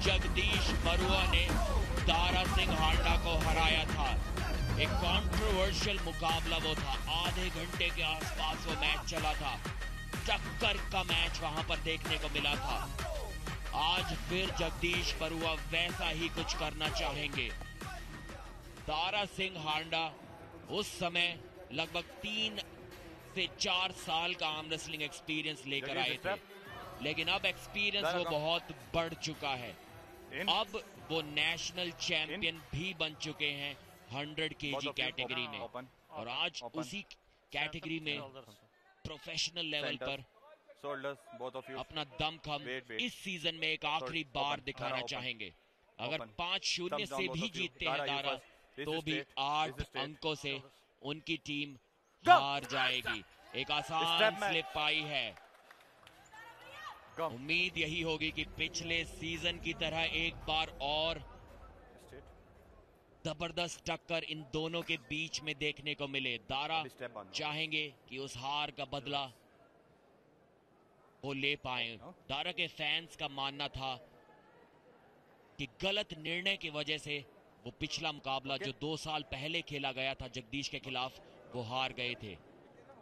जगदीश बरुआ ने दारा सिंह हांडा को हराया था। एक कंट्रोवर्शियल मुकाबला वो था, आधे घंटे के आसपास वो मैच चला था, टक्कर का मैच वहां पर देखने को मिला था। आज फिर जगदीश बरुआ वैसा ही कुछ करना चाहेंगे। दारा सिंह हांडा उस समय लगभग 3 से 4 साल का आर्म रेसलिंग एक्सपीरियंस लेकर आए थे, लेकिन अब एक्सपीरियंस वो बहुत बढ़ चुका है। अब वो नेशनल चैंपियन भी बन चुके हैं 100 केजी कैटेगरी में, और आज उसी कैटेगरी में प्रोफेशनल लेवल पर अपना दमखम इस सीजन में एक आखिरी बार दिखाना चाहेंगे। अगर 5-0 से भी जीतते हैं दारा, तो भी 8 अंकों से उनकी टीम हार जाएगी। एक आसान स्लिप आई है। उम्मीद यही होगी कि पिछले सीजन की तरह एक बार और जबरदस्त टक्कर इन दोनों के बीच में देखने को मिले। दारा चाहेंगे कि उस हार का बदला वो ले पाए। दारा के फैंस का मानना था कि गलत निर्णय की वजह से वो पिछला मुकाबला जो 2 साल पहले खेला गया था जगदीश के खिलाफ, वो हार गए थे।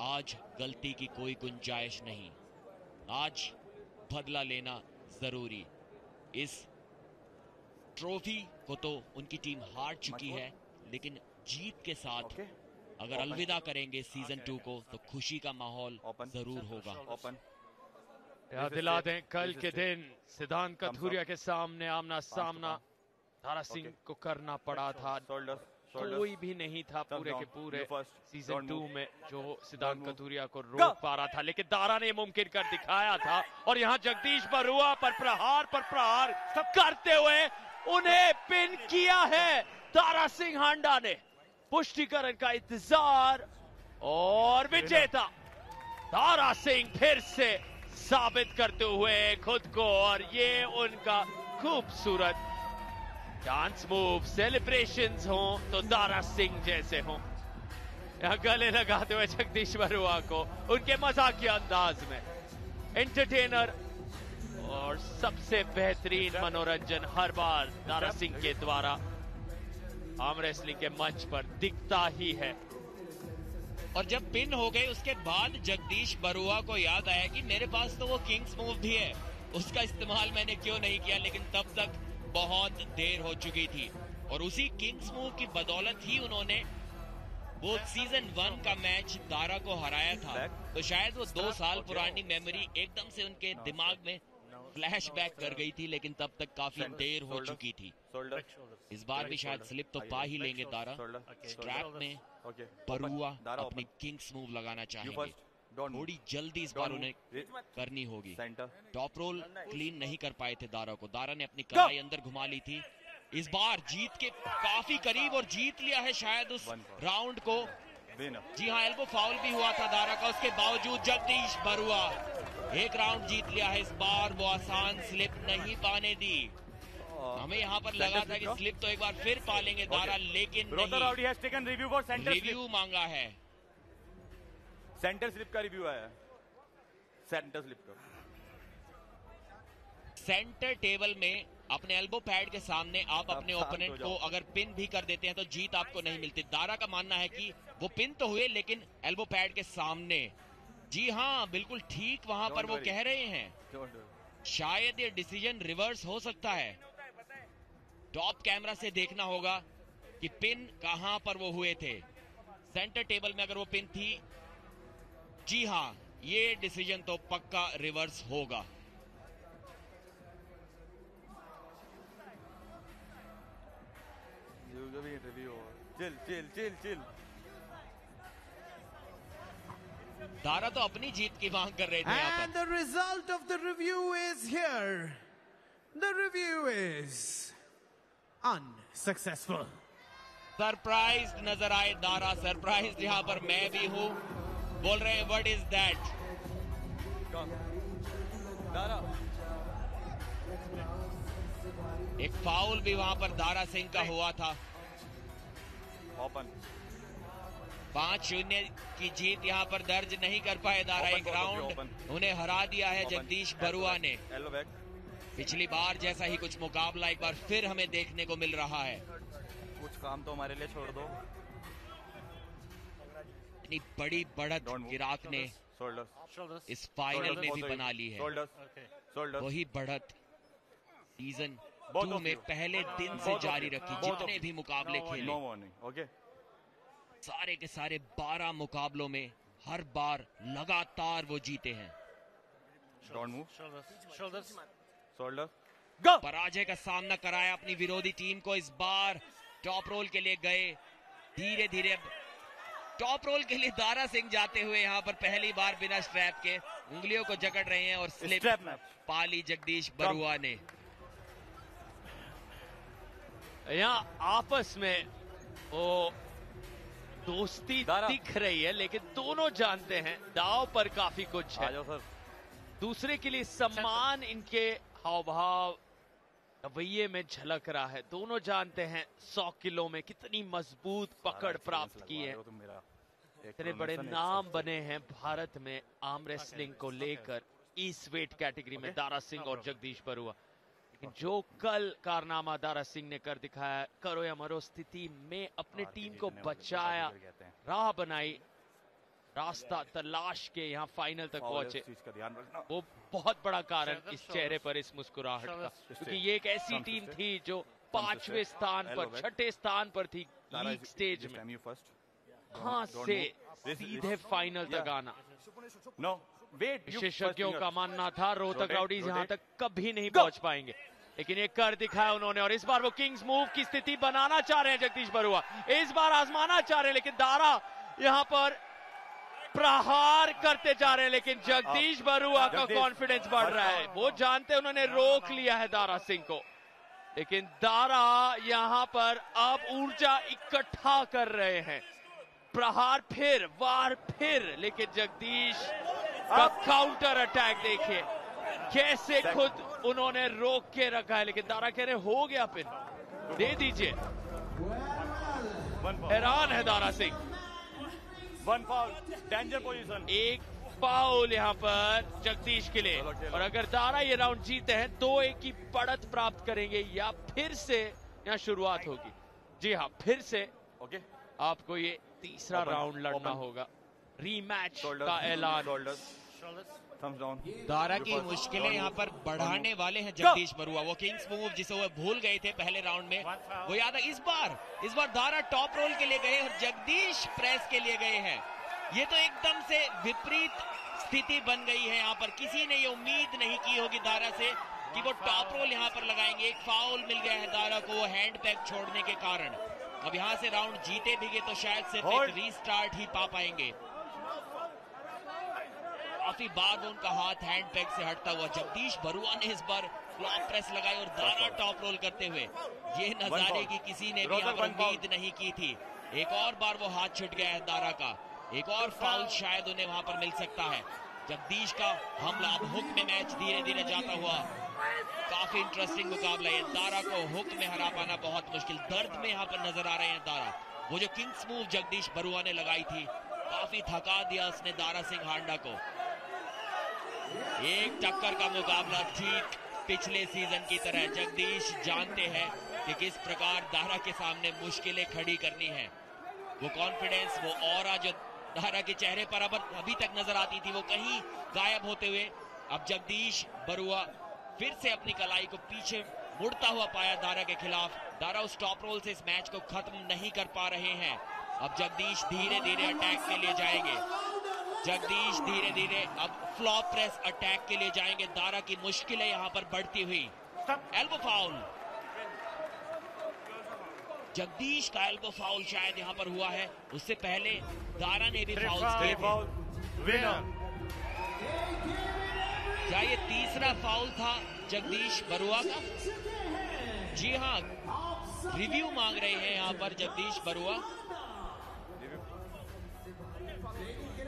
आज गलती की कोई गुंजाइश नहीं, आज बदला लेना जरूरी। इस ट्रॉफी को तो उनकी टीम हार चुकी है, लेकिन जीत के साथ अगर अलविदा करेंगे सीजन 2 को, तो खुशी का माहौल जरूर होगा। याद दिला दें, कल के दिन सिद्धांत कथूरिया के सामने आमना सामना दारा सिंह को करना पड़ा था। कोई भी नहीं था पूरे के पूरे सीजन 2 में जो सिद्धांत कथूरिया को रोक पा रहा था, लेकिन दारा ने मुमकिन कर दिखाया था। और यहाँ जगदीश बरुआ पर प्रहार करते हुए उन्हें पिन किया है दारा सिंह हांडा ने। पुष्टिकरण का इंतजार, और विजेता दारा सिंह फिर से साबित करते हुए खुद को, और ये उनका खूबसूरत डांस मूव, सेलिब्रेशंस हो तो दारा सिंह जैसे हो। यहाँ गले लगाते हुए जगदीश बरुआ को उनके मजाकिया अंदाज में एंटरटेनर और सबसे बेहतरीन मनोरंजन हर बार दारा सिंह के द्वारा आर्म रेसलिंग के मंच पर दिखता ही है। और जब पिन हो गए उसके बाद जगदीश बरुआ को याद आया कि मेरे पास तो वो किंग्स मूव भी है, उसका इस्तेमाल मैंने क्यों नहीं किया। लेकिन तब तक बहुत देर हो चुकी थी, और उसी किंग्स मूव की बदौलत ही उन्होंने वो सीजन 1 का मैच दारा को हराया था। तो शायद वो 2 साल पुरानी मेमोरी एकदम से उनके दिमाग में फ्लैशबैक कर गई थी, लेकिन तब तक काफी देर हो चुकी थी। इस बार भी शायद स्लिप तो पा ही लेंगे दारा। स्ट्रैप में बरुआ अपनी किंग्स मूव लगाना चाहेंगे, थोड़ी जल्दी इस बार उन्हें करनी होगी। टॉप रोल क्लीन नहीं कर पाए थे दारा को, दारा ने अपनी कलाई अंदर घुमा ली थी। इस बार जीत के काफी करीब और जीत लिया है शायद उस राउंड को। जी हाँ, एल्बो फाउल भी हुआ था दारा का, उसके बावजूद जगदीश बरुआ एक राउंड जीत लिया है। इस बार वो आसान स्लिप नहीं पाने दी। हमें यहाँ पर लगा था कि स्लिप तो एक बार फिर पा लेंगे दारा, लेकिन नहीं, रिव्यू मांगा है। सेंटर स्लिप का रिव्यू आया, सेंटर स्लिप का। सेंटर टेबल में अपने एल्बो पैड के सामने आप अपने ओपोनेंट को अगर पिन भी कर देते हैं तो जीत आपको नहीं मिलती। दारा का मानना है कि वो पिन तो हुए, लेकिन एल्बो पैड के सामने। जी हाँ, बिल्कुल ठीक वहां पर वो कह रहे हैं। शायद ये डिसीजन रिवर्स हो सकता है। टॉप कैमरा से देखना होगा कि पिन कहां पर वो हुए थे। सेंटर टेबल में अगर वो पिन थी, जी हाँ, ये डिसीजन तो पक्का रिवर्स होगा। चिल। दारा तो अपनी जीत की मांग कर रहे थे यहाँ पर। And the result of the review is here. The review is unsuccessful. Surprise नजर आए दारा, सरप्राइज यहाँ पर मैं भी हूँ। बोल रहे हैं व्हाट इज दैट। दारा एक फाउल भी वहां पर दारा सिंह का हुआ था। ओपन 5-0 की जीत यहाँ पर दर्ज नहीं कर पाए दारा। एक राउंड उन्हें हरा दिया है जगदीश बरुआ ने। पिछली बार जैसा ही कुछ मुकाबला एक बार फिर हमें देखने को मिल रहा है। कुछ काम तो हमारे लिए छोड़ दो। इतनी बड़ी बढ़त इराक ने इस फाइनल में भी बना ली है। वही बढ़त सीजन 2 में पहले दिन से जारी रखी। जितने भी मुकाबले खेले, सारे के सारे 12 मुकाबलों में हर बार लगातार वो जीते हैं। पराजय का सामना कराया अपनी विरोधी टीम को। इस बार टॉप रोल के लिए गए, धीरे धीरे टॉप रोल के लिए दारा सिंह जाते हुए यहाँ पर पहली बार बिना स्ट्रैप के उंगलियों को जकड़ रहे हैं और स्लिप पाली जगदीश बरुआ ने। यहाँ आपस में वो दोस्ती दिख रही है, लेकिन दोनों जानते हैं दाव पर काफी कुछ है। दूसरे के लिए सम्मान इनके हाव भाव रवैये में झलक रहा है। दोनों जानते हैं 100 किलो में कितनी मजबूत पकड़ प्राप्त की है। इतने बड़े नाम बने हैं भारत में आर्म रेसलिंग को लेकर ईस्ट वेट कैटेगरी में दारा सिंह और जगदीश बरुआ। लेकिन जो कल कारनामा दारा सिंह ने कर दिखाया, करो या मरो स्थिति में अपने टीम को बचाया, राह बनाई, रास्ता तलाश के यहाँ फाइनल तक पहुंचे, वो बहुत बड़ा कारण इस चेहरे पर इस मुस्कुराहट का। क्योंकि ये एक ऐसी टीम थी जो 5वें स्थान पर, 6ठे स्थान पर थी लीग स्टेज में, वहां से सीधे फाइनल तक आना। विशेषज्ञों का मानना था रोहतक राउडीज यहाँ तक कभी नहीं पहुंच पाएंगे, लेकिन ये कर दिखाया उन्होंने। और इस बार वो किंग्स मूव की स्थिति बनाना चाह रहे हैं जगदीश बरुआ, इस बार आजमाना चाह रहे हैं, लेकिन दारा यहाँ पर प्रहार करते जा रहे हैं। लेकिन जगदीश बरुआ का कॉन्फिडेंस बढ़ रहा है, वो जानते उन्होंने रोक लिया है दारा सिंह को, लेकिन दारा यहाँ पर अब ऊर्जा इकट्ठा कर रहे हैं। प्रहार फिर, वार फिर, लेकिन जगदीश का काउंटर अटैक देखिए कैसे खुद उन्होंने रोक के रखा है। लेकिन दारा कह रहे हो गया पिन, दे दीजिए। हैरान है Dara Singh. 1 foul, danger position. एक फाउल यहाँ पर जगदीश के लिए, और अगर दारा ये राउंड जीते हैं 2-1 की बढ़त प्राप्त करेंगे या फिर से यहाँ शुरुआत होगी। जी हाँ, फिर से आपको ये तीसरा राउंड लड़ना होगा। रीमैच का ऐलान। दारा की मुश्किलें यहाँ पर बढ़ाने वाले हैं जगदीश बरुआ। वो किंग्स मूव जिसे वो भूल गए थे पहले राउंड में, वो याद है। इस बार दारा टॉप रोल के लिए गए और जगदीश प्रेस के लिए गए हैं। ये तो एकदम से विपरीत स्थिति बन गई है यहाँ पर। किसी ने ये उम्मीद नहीं की होगी दारा से कि वो टॉप रोल यहाँ पर लगाएंगे। एक फाउल मिल गया है दारा को वो हैंड पैक छोड़ने के कारण। अब यहाँ से राउंड जीते भी गए तो शायद सिर्फ एक रीस्टार्ट ही पा पाएंगे। काफी बार उनका हाथ हैंड पैक से हटता हुआ। जगदीश बरुआ ने इस बार फ्लॉप प्रेस लगाई और दारा टॉप रोल करते हुए, ये नजारे की किसी ने भी यहाँ पर उम्मीद नहीं की थी। एक और बार वो हाथ छूट गया है दारा का। एक और फाउल शायद उन्हें वहां पर मिल सकता है। जगदीश का हमला, अब हुक में मैच धीरे धीरे जाता हुआ। काफी इंटरेस्टिंग मुकाबला है। दारा को हुक में हरा पाना बहुत मुश्किल। दर्द में यहाँ पर नजर आ रहे हैं दारा। वो जो किंग्स मूव जगदीश बरुआ ने लगाई थी, काफी थका दिया उसने दारा सिंह हांडा को। एक टक्कर का मुकाबला ठीक पिछले सीजन की तरह। जगदीश जानते हैं कि किस प्रकार दारा के सामने मुश्किलें खड़ी करनी है। वो कॉन्फिडेंस, वो ऑरा जो दारा के चेहरे पर अभी तक नजर आती थी, वो कहीं गायब होते हुए अब जगदीश बरुआ फिर से अपनी कलाई को पीछे मुड़ता हुआ पाया दारा के खिलाफ। दारा उस टॉप रोल से इस मैच को खत्म नहीं कर पा रहे हैं। अब जगदीश धीरे धीरे अटैक के लिए जाएंगे। जगदीश धीरे धीरे अब फ्लॉप प्रेस अटैक के लिए जाएंगे। दारा की मुश्किलें यहां पर बढ़ती हुई। एल्बो फाउल, जगदीश का एल्बो फाउल शायद यहां पर हुआ है। उससे पहले दारा ने भी फाउल किए थे। क्या ये तीसरा फाउल था जगदीश बरुआ का? जी हाँ, रिव्यू मांग रहे हैं यहां पर जगदीश बरुआ।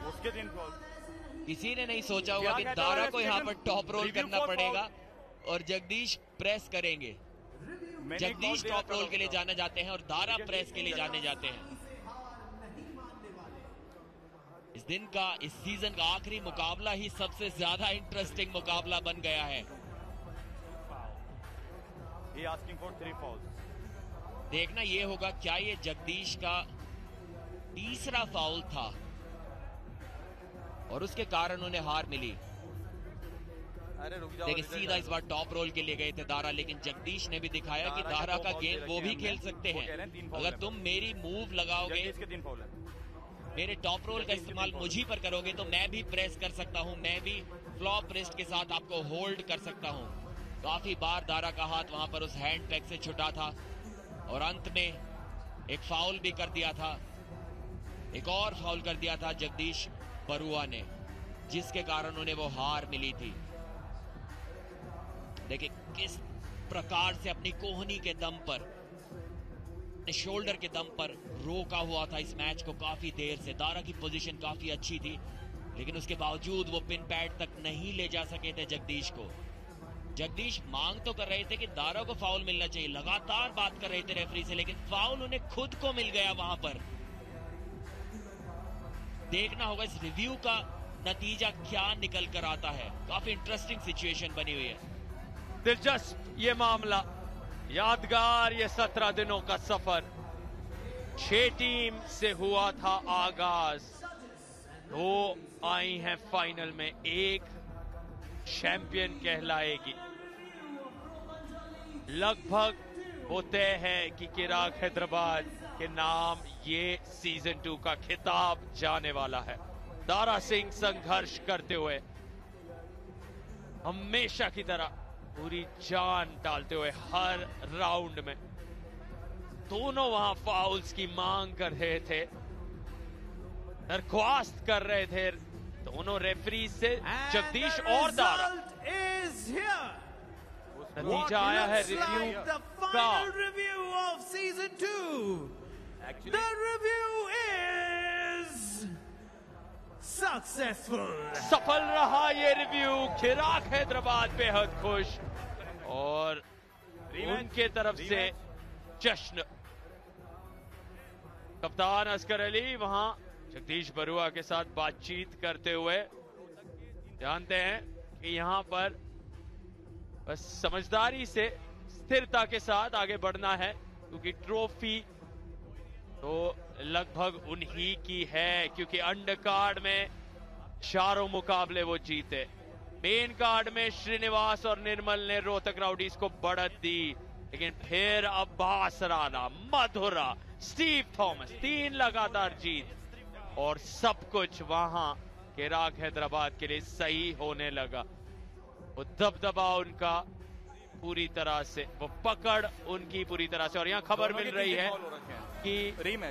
उसके दिन किसी ने नहीं सोचा होगा कि दारा को यहाँ पर टॉप रोल करना पड़ेगा और जगदीश प्रेस करेंगे। जगदीश टॉप रोल के लिए जाने जाते हैं और दारा प्रेस के लिए जाने जाते हैं। इस दिन का, इस सीजन का आखिरी मुकाबला ही सबसे ज्यादा इंटरेस्टिंग मुकाबला बन गया है। He asking for 3 fouls. देखना ये होगा क्या ये जगदीश का तीसरा फाउल था और उसके कारण उन्हें हार मिली। अरे रुक जाओ। देखिए सीधा इस बार टॉप रोल के लिए गए थे दारा, लेकिन जगदीश ने भी दिखाया कि दारा का गेम वो भी खेल सकते हैं। अगर तुम मेरी मूव लगाओगे, मेरे टॉप रोल का इस्तेमाल मुझी पर करोगे तो मैं भी प्रेस कर सकता हूं, मैं भी फ्लॉप रिस्ट के साथ आपको होल्ड कर सकता हूं। काफी बार दारा का हाथ वहां पर उस हैंड पैक से छुटा था और अंत में एक फाउल भी कर दिया था, एक और फाउल कर दिया था जगदीश बरुआ ने, जिसके कारण उन्हें वो हार मिली थी। देखिए किस प्रकार से अपनी कोहनी के दम पर, अपने शोल्डर के दम पर रोका हुआ था इस मैच को काफी देर से। दारा की पोजीशन काफी अच्छी थी, लेकिन उसके बावजूद वो पिन पैड तक नहीं ले जा सके थे जगदीश को। जगदीश मांग तो कर रहे थे कि दारा को फाउल मिलना चाहिए, लगातार बात कर रहे थे रेफरी से, लेकिन फाउल उन्हें खुद को मिल गया वहां पर। देखना होगा इस रिव्यू का नतीजा क्या निकल कर आता है। काफी इंटरेस्टिंग सिचुएशन बनी हुई है, दिलचस्प ये मामला, यादगार ये 17 दिनों का सफर। 6 टीम से हुआ था आगाज, 2 आई हैं फाइनल में, 1 चैंपियन कहलाएगी। लगभग वो तय है कि चिराग हैदराबाद के नाम ये सीजन 2 का खिताब जाने वाला है। दारा सिंह संघर्ष करते हुए हमेशा की तरह पूरी जान डालते हुए हर राउंड में, दोनों वहां फाउल्स की मांग कर रहे थे, दरख्वास्त कर रहे थे दोनों रेफरी से, जगदीश और दारा। नतीजा आया है रिव्यू का। The review is successful. सफल रहा ये रिव्यू, चिराग हैदराबाद बेहद खुश और उनके तरफ से जश्न। कप्तान असगर अली वहां जगदीश बरुआ के साथ बातचीत करते हुए जानते हैं कि यहां पर बस समझदारी से, स्थिरता के साथ आगे बढ़ना है, क्योंकि ट्रॉफी तो लगभग उन्हीं की है, क्योंकि अंडर कार्ड में चारों मुकाबले वो जीते। मेन कार्ड में श्रीनिवास और निर्मल ने रोहतक राउडीज को बढ़त दी, लेकिन फिर अब्बास राणा, मधुरा, स्टीव थॉमस, 3 लगातार जीत और सब कुछ वहां चिराग हैदराबाद के लिए सही होने लगा। वो दबदबा उनका पूरी तरह से, वो पकड़ उनकी पूरी तरह से। और यहाँ खबर मिल रही है कि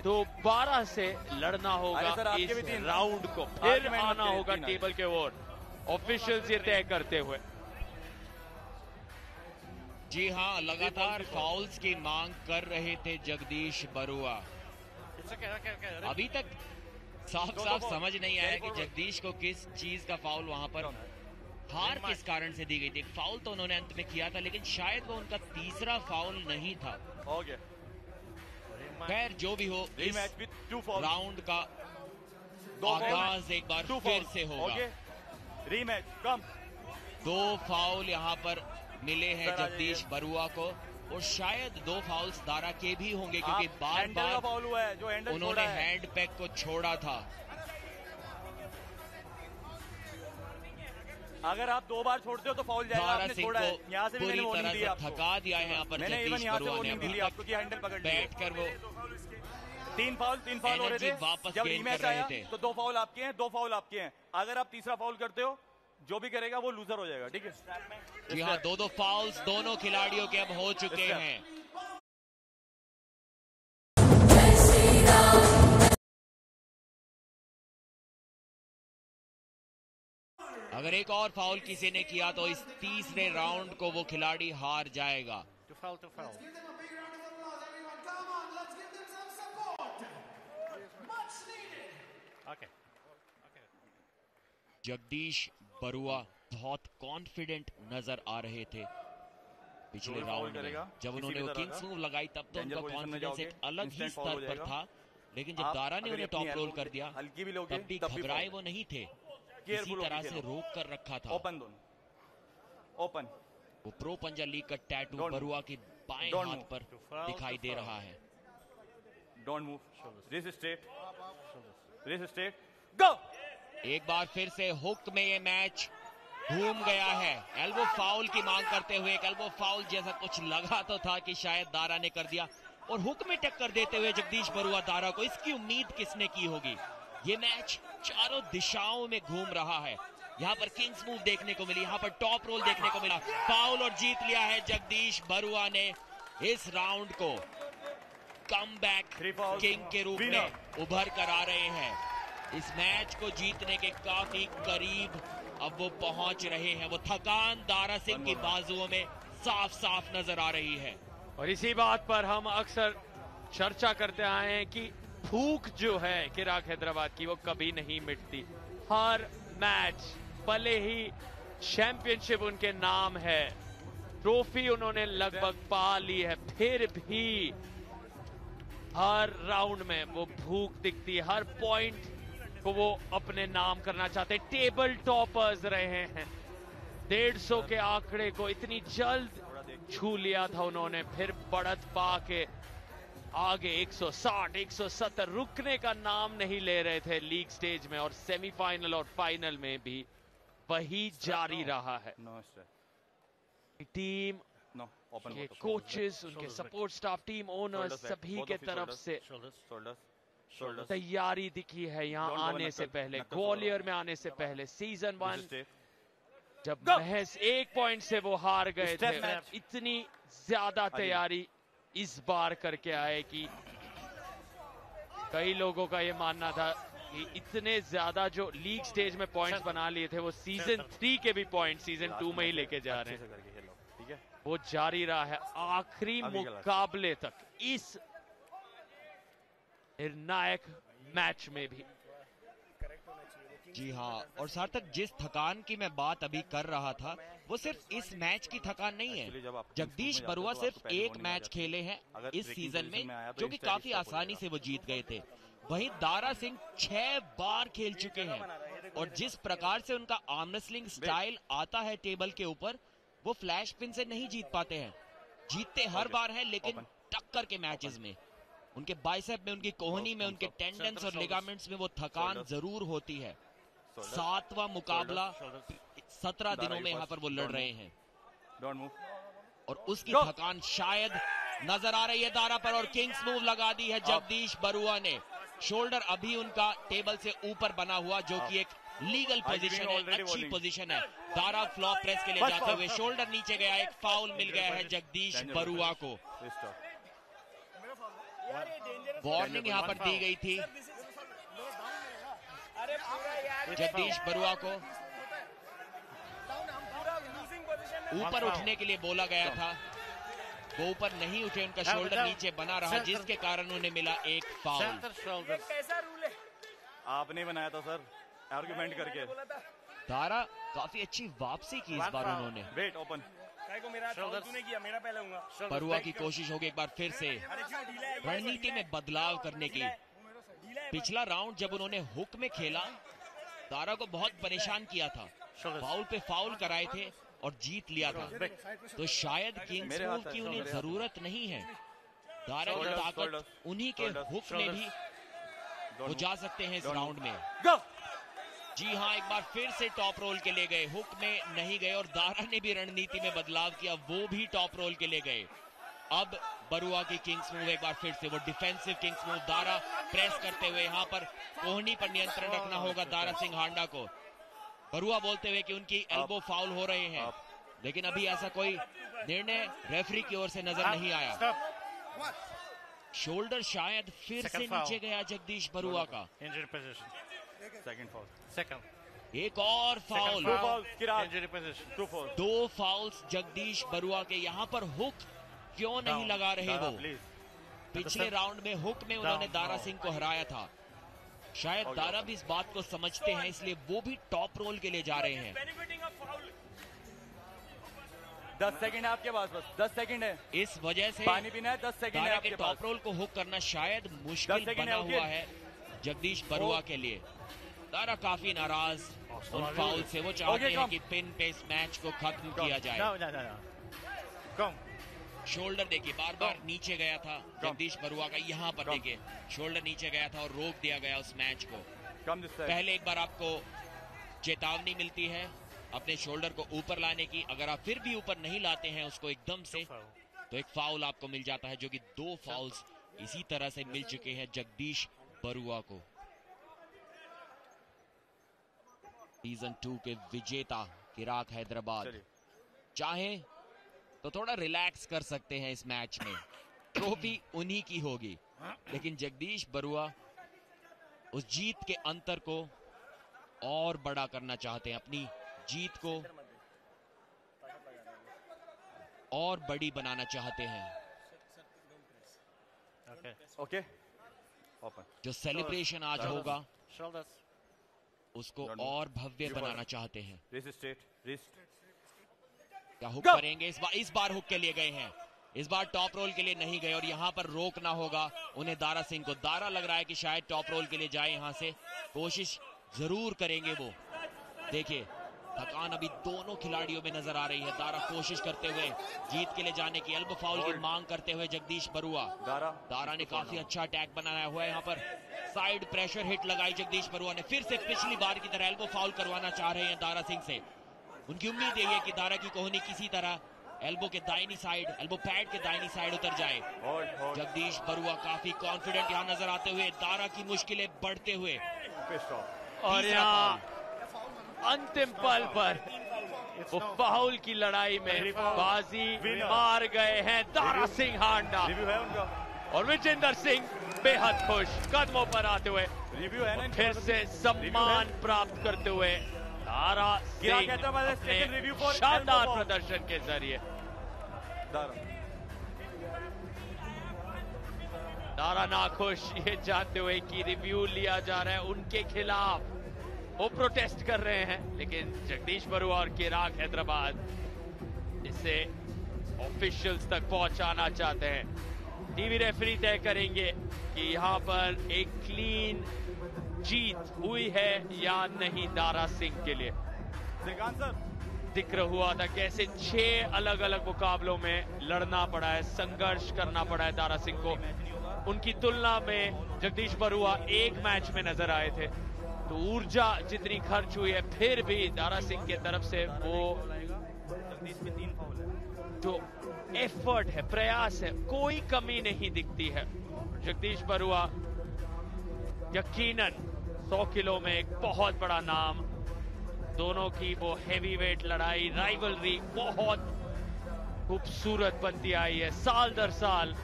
दोबारा से लड़ना होगा इस राउंड को, फिर आना होगा टेबल के ओर, ऑफिशियल्स ये तय करते हुए। जी हाँ, लगातार फाउल्स की मांग कर रहे थे जगदीश बरुआ। अभी तक साफ साफ समझ नहीं आया कि जगदीश को किस चीज का फाउल वहां पर, हार किस कारण से दी गई थी। फाउल तो उन्होंने अंत में किया था, लेकिन शायद वो उनका तीसरा फाउल नहीं था। खैर जो भी हो, इस राउंड का आगाज एक बार फिर से होगा। रीमैच कम। 2 फाउल यहाँ पर मिले हैं जगदीश बरुआ को, और शायद 2 फाउल्स दारा के भी होंगे, क्योंकि बार बार फाउल हुआ है, जो उन्होंने हैंड पैक को छोड़ा था। अगर आप 2 बार छोड़ते हो तो फाउल जाएगा। आपने छोड़ा है, यहाँ से भी मैंने वार्निंग दी आपको, थका दिया है यहाँ पर जगदीश बरुआ ने। अभी आपको कि हैंडल पकड़ बैठ कर वो 3 फाउल हो रहे थे। जब रीमैच आया तो 2 फाउल आपके हैं, 2 फाउल आपके हैं। अगर आप तीसरा फाउल करते हो, जो भी करेगा वो लूजर हो जाएगा, ठीक है। जी हाँ, 2 फाउल्स दोनों खिलाड़ियों के अब हो चुके हैं। अगर एक और फाउल किसी ने किया तो इस तीसरे राउंड को वो खिलाड़ी हार जाएगा। जगदीश बरुआ बहुत कॉन्फिडेंट नजर आ रहे थे पिछले राउंड में। जब उन्होंने वो किंग्स मूव लगाई तब तो उनका कॉन्फिडेंस एक अलग ही स्तर पर था, लेकिन जब दारा ने उन्हें टॉप रोल कर दिया तब भी घबराए वो नहीं थे, इसी तरह से रोक कर रखा था। ओपन दोनों, ओपन वो प्रो पंजा लीग का टैटू बरुआ की बाएं हाथ पर दिखाई दे रहा है। Don't move, wrist straight, wrist straight, go. एक बार फिर से हुक में ये मैच घूम गया है। एल्बो फाउल की मांग करते हुए, एक एल्बो फाउल जैसा कुछ लगा तो था कि शायद दारा ने कर दिया, और हुक में टक्कर देते हुए जगदीश बरुआ दारा को। इसकी उम्मीद किसने की होगी? ये मैच चारों दिशाओं में घूम रहा है। यहाँ पर किंग्स मूव देखने को मिली, यहाँ पर टॉप रोल देखने को मिला, फाउल और जीत लिया है जगदीश बरुआ ने। इस राउंड को कमबैक किंग के रूप में उभर कर आ रहे हैं। इस मैच को जीतने के काफी करीब अब वो पहुंच रहे हैं। वो थकान दारा सिंह की बाजुओं में साफ साफ नजर आ रही है। और इसी बात पर हम अक्सर चर्चा करते आए हैं कि भूख जो है चिराग हैदराबाद की, वो कभी नहीं मिटती। हर मैच, भले ही चैंपियनशिप उनके नाम है, ट्रॉफी उन्होंने लगभग पा ली है, फिर भी हर राउंड में वो भूख दिखती है। हर पॉइंट को वो अपने नाम करना चाहते। टेबल टॉपर्स रहे हैं, 150 के आंकड़े को इतनी जल्द छू लिया था उन्होंने, फिर बढ़त पा के आगे 160, 170 रुकने का नाम नहीं ले रहे थे लीग स्टेज में, और सेमीफाइनल और फाइनल में भी वही जारी रहा है। टीम के कोचेस, उनके सपोर्ट स्टाफ, टीम ओनर्स, सभी के तरफ से तैयारी दिखी है यहाँ आने से पहले, ग्वालियर में आने से पहले। सीजन 1 जब महज 1 पॉइंट से वो हार गए थे, इतनी ज्यादा तैयारी इस बार करके आए कि कई लोगों का ये मानना था कि इतने ज्यादा जो लीग स्टेज में पॉइंट्स बना लिए थे, वो सीजन 3 के भी पॉइंट सीजन 2 में ही लेके जा रहे हैं। वो जारी रहा है आखिरी मुकाबले तक, इस निर्णायक मैच में भी। जी हाँ, और सार्थक, जिस थकान की मैं बात अभी कर रहा था, वो सिर्फ इस मैच की थकान नहीं है। जगदीश बरुआ सिर्फ एक मैच खेले हैं इस सीजन में, जो कि काफी आसानी से वो जीत गए थे। वहीं दारा सिंह 6 बार खेल चुके हैं, और जिस प्रकार से उनका आर्म रेसलिंग स्टाइल आता है टेबल के ऊपर, वो फ्लैश पिन से नहीं जीत पाते हैं। जीतते हर बार हैं, लेकिन टक्कर के मैचेस में, उनके बाइसेप में, उनकी कोहनी में, उनके टेंडन्स और लिगामेंट्स में वो थकान जरूर होती है। 7वां मुकाबला 17 दिनों में यहाँ पर वो लड़ रहे हैं, और उसकी थकान शायद नजर आ रही है दारा पर। और किंग्स मूव लगा दी है जगदीश बरुआ ने। शोल्डर अभी उनका टेबल से ऊपर बना हुआ, जो कि एक लीगल पोजीशन है, अच्छी पोजीशन है। दारा फ्लॉप प्रेस के लिए जाते हुए शोल्डर नीचे गया, एक फाउल मिल गया है जगदीश बरुआ को। वार्निंग यहाँ पर दी गई थी जगदीश बरुआ को, ऊपर उठने के लिए बोला गया था, वो ऊपर नहीं उठे, उनका शोल्डर नीचे बना रहा, जिसके कारण उन्हें मिला एक फाउल। आपने बनाया था सर, आर्गुमेंट करके। दारा काफी अच्छी वापसी की इस बार उन्होंने। वेट ओपन, बरुआ की कोशिश होगी एक बार फिर से रणनीति में बदलाव करने की। पिछला राउंड जब उन्होंने हुक में खेला, दारा को बहुत परेशान किया था, फाउल पे फाउल कराए थे और जीत लिया था। तो शायद किंग्स मूव की उन्हें जरूरत नहीं है। दारा की ताकत उन्हीं के हुक में भी वो जा सकते हैं इस राउंड में। जी हाँ, एक बार फिर से टॉप रोल के लिए गए, हुक में नहीं गए, और दारा ने भी रणनीति में बदलाव किया, वो भी टॉप रोल के लिए गए। अब बरुआ की किंग्स मूव एक बार फिर से, वो defensive Kings move, Dara press करते हुए यहाँ पर कोहनी पर नियंत्रण रखना होगा दारा सिंह हांडा को। बरुआ बोलते हुए कि उनकी एल्बो फाउल हो रहे हैं, लेकिन अभी ऐसा कोई निर्णय रेफरी की ओर से नजर नहीं आया। शोल्डर शायद फिर से नीचे गया जगदीश बरुआ का। एक और फाउल, 2 फाउल्स जगदीश बरुआ के। यहाँ पर हुक क्यों नहीं लगा रहे वो? पिछले राउंड में हुक में उन्होंने दारा सिंह को हराया था। शायद दारा भी इस बात को समझते हैं, इसलिए वो भी टॉप रोल के लिए जा रहे हैं। 10 सेकंड है आपके पास, बस 10 सेकंड है। इस वजह से पानी पीना है, 10 सेकंड है आपके पास। टॉप रोल को हुक करना शायद मुश्किल बना हुआ है जगदीश बरुआ के लिए। दारा काफी नाराज उन फाउल से, वो चाहते हैं कि पिन पे इस मैच को खत्म किया जाए। शोल्डर देखिए बार बार नीचे गया था जगदीश बरुआ का, यहाँ पर देखिए शोल्डर नीचे गया था और रोक दिया गया उस मैच को। पहले एक बार आपको चेतावनी मिलती है अपने शोल्डर को ऊपर लाने की, अगर आप फिर भी ऊपर नहीं लाते हैं उसको एकदम से तो एक फाउल आपको मिल जाता है, जो कि 2 फाउल्स इसी तरह से मिल चुके हैं जगदीश बरुआ को। सीजन 2 के विजेता किराक हैदराबाद चाहे तो थोड़ा रिलैक्स कर सकते हैं इस मैच में, ट्रॉफी उन्हीं की होगी, लेकिन जगदीश बरुआ उस जीत के अंतर को और बड़ा करना चाहते हैं, अपनी जीत को और बड़ी बनाना चाहते हैं। ओके ओपन जो सेलिब्रेशन आज होगा उसको और भव्य बनाना चाहते हैं। क्या हुक करेंगे इस बार हुक के लिए गए हैं, इस बार टॉप रोल के लिए नहीं गए और यहां पर रोकना होगा उन्हें दारा सिंह को। दारा लग रहा है कि शायद टॉप रोल के लिए जाए, यहां से कोशिश जरूर करेंगे वो। देखिए थकान अभी दोनों खिलाड़ियों में नजर आ रही है। दारा कोशिश करते हुए जीत के लिए जाने की, एल्बो फाउल की मांग करते हुए जगदीश बरुआ। दारा ने काफी अच्छा अटैक बनाया हुआ है, यहाँ पर साइड प्रेशर हिट लगाई जगदीश बरुआ ने, फिर से पिछली बार की तरह एल्बो फाउल करवाना चाह रहे हैं दारा सिंह से। उनकी उम्मीद यही है कि दारा की कोहनी किसी तरह एल्बो के दाहिनी साइड, एल्बो पैड के दाहिनी साइड उतर जाए। जगदीश बरुआ काफी कॉन्फिडेंट यहाँ नजर आते हुए, दारा की मुश्किलें बढ़ते हुए। और यहाँ अंतिम पल पर वो फाउल की लड़ाई में बाजी मार गए हैं दारा सिंह हांडा, और विजेंदर सिंह बेहद खुश कदमों पर आते हुए फिर से सम्मान प्राप्त करते हुए दारा सिंह अपने शानदार प्रदर्शन के जरिए। दारा नाखुश ये जानते हुए कि रिव्यू लिया जा रहा है उनके खिलाफ, वो प्रोटेस्ट कर रहे हैं, लेकिन जगदीश बरुआ और किराक हैदराबाद इसे ऑफिशियल्स तक पहुंचाना चाहते हैं। टीवी रेफरी तय करेंगे कि यहाँ पर एक क्लीन जीत हुई है या नहीं दारा सिंह के लिए। जिक्र हुआ था कैसे 6 अलग अलग मुकाबलों में लड़ना पड़ा है, संघर्ष करना पड़ा है दारा सिंह को। उनकी तुलना में जगदीश बरुआ एक मैच में नजर आए थे, तो ऊर्जा जितनी खर्च हुई है फिर भी दारा सिंह के तरफ से वो जो एफर्ट है, प्रयास है, कोई कमी नहीं दिखती है। जगदीश बरुआ यकीनन 100 किलो में एक बहुत बड़ा नाम, दोनों की वो हेवी वेट लड़ाई, राइवलरी बहुत खूबसूरत बनती आई है साल दर साल।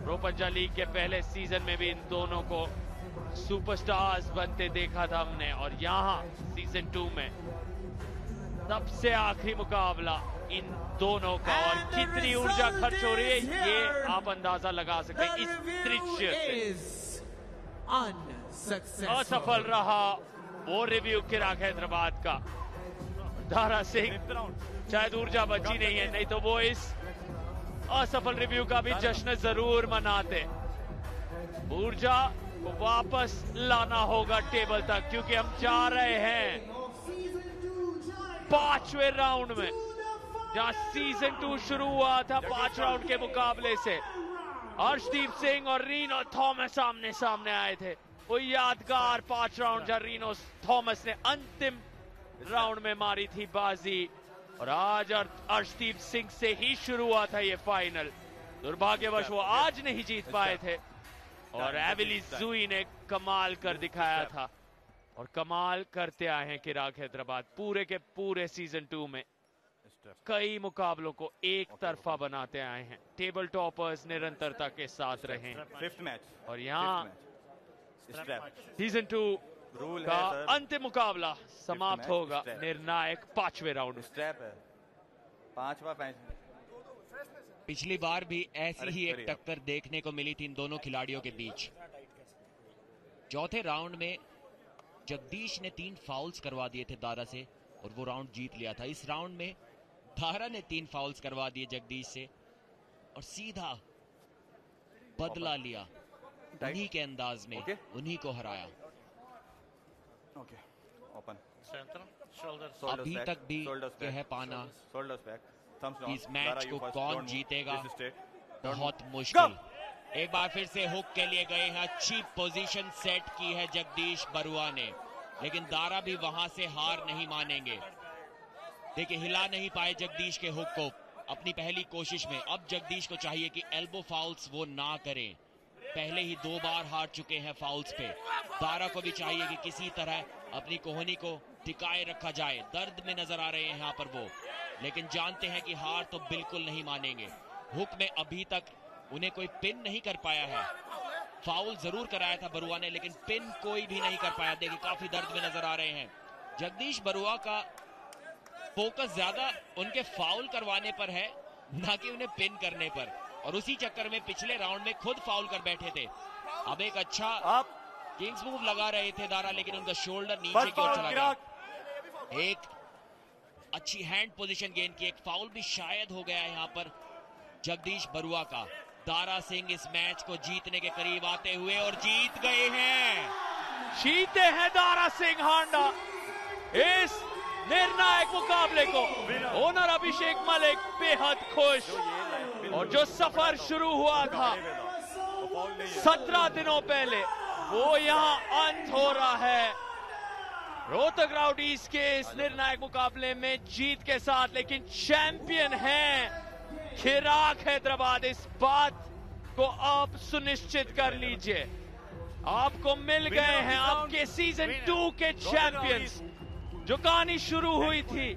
प्रो पंजाब लीग के पहले सीजन में भी इन दोनों को सुपरस्टार्स बनते देखा था हमने, और यहाँ सीजन 2 में सबसे आखिरी मुकाबला इन दोनों का, और कितनी ऊर्जा खर्च हो रही है ये आप अंदाजा लगा सकते हैं इस दृश्य से। असफल रहा वो रिव्यू किराक हैदराबाद का। दारा सिंह शायद ऊर्जा बची नहीं है, नहीं तो वो इस असफल रिव्यू का भी जश्न जरूर मनाते। ऊर्जा को वापस लाना होगा टेबल तक, क्योंकि हम जा रहे हैं 5वें राउंड में, जहां सीजन 2 शुरू हुआ था 5 राउंड के मुकाबले से। अर्शदीप सिंह और रीनो थॉमस सामने सामने आए थे, वो यादगार 5 राउंड जहां रीनो थॉमस ने अंतिम राउंड में मारी थी बाजी, और आज अर्शदीप सिंह से ही शुरू हुआ था ये फाइनल। दुर्भाग्यवश वो आज नहीं जीत पाए थे, और एविली जुई ने कमाल कर दिखाया था, और कमाल करते आए हैं किराक हैदराबाद। पूरे के पूरे सीजन 2 में कई मुकाबलों को एक तरफा बनाते आए हैं, टेबल टॉपर्स निरंतरता के साथ रहे हैं। 5th मैच, और यहाँ सीजन 2 का अंतिम मुकाबला समाप्त होगा निर्णायक 5वें राउंड। स्ट्रैप है 5वां मैच। पिछली बार भी ऐसी ही एक टक्कर देखने को मिली थी इन दोनों खिलाड़ियों के बीच। चौथे राउंड में जगदीश ने 3 फाउल्स करवा दिए थे दारा से, और वो राउंड जीत लिया था। इस राउंड में दारा ने 3 फाउल्स करवा दिए जगदीश से, और सीधा बदला लिया उन्हीं के अंदाज में, उन्हीं को हराया। ओपन अभी तक भी यह पाना इस मैच को कौन जीतेगा बहुत मुश्किल। एक बार फिर से हुक के लिए गए हैं, अच्छी पोजीशन सेट की है जगदीश बरुआ ने, लेकिन दारा भी वहां से हार नहीं मानेंगे। देखिए हिला नहीं पाए जगदीश के हुक को अपनी पहली कोशिश में। अब जगदीश को चाहिए कि एल्बो फाउल्स वो ना करें, पहले ही 2 बार हार चुके हैं फाउल्स पे। दारा को भी चाहिए कि किसी तरह अपनी कोहनी को टिकाए रखा जाए। दर्द में नजर आ रहे हैं यहाँ पर वो, लेकिन जानते हैं कि हार तो बिल्कुल नहीं मानेंगे। हुक में अभी तक उन्हें कोई पिन नहीं कर पाया है। फाउल जरूर कराया था बरुआ ने, लेकिन पिन कोई भी नहीं कर पाया। देखिए काफी दर्द में नजर आ रहे हैं। जगदीश बरुआ का फोकस ज्यादा उनके फाउल करवाने पर है, ना कि उन्हें पिन करने पर, और उसी चक्कर में पिछले राउंड में खुद फाउल कर बैठे थे। अब एक अच्छा किंग्स मूव लगा रहे थे दारा, लेकिन उनका शोल्डर नीचे की ओर चला गया। एक अच्छी हैंड पोजीशन गेन की, एक फाउल भी शायद हो गया है यहाँ पर जगदीश बरुआ का। दारा सिंह इस मैच को जीतने के करीब आते हुए और जीत गए हैं। जीते हैं दारा सिंह हांडा इस निर्णायक मुकाबले को। ओनर अभिषेक मलिक बेहद खुश, और जो सफर शुरू हुआ था 17 दिनों पहले वो यहाँ अंत हो रहा है रोहतक राउडीज के इस निर्णायक मुकाबले में जीत के साथ। लेकिन चैंपियन हैं खिराक हैदराबाद। इस बात को आप सुनिश्चित कर लीजिए, आपको मिल गए हैं आपके सीजन 2 के चैंपियंस। जो कहानी शुरू हुई थी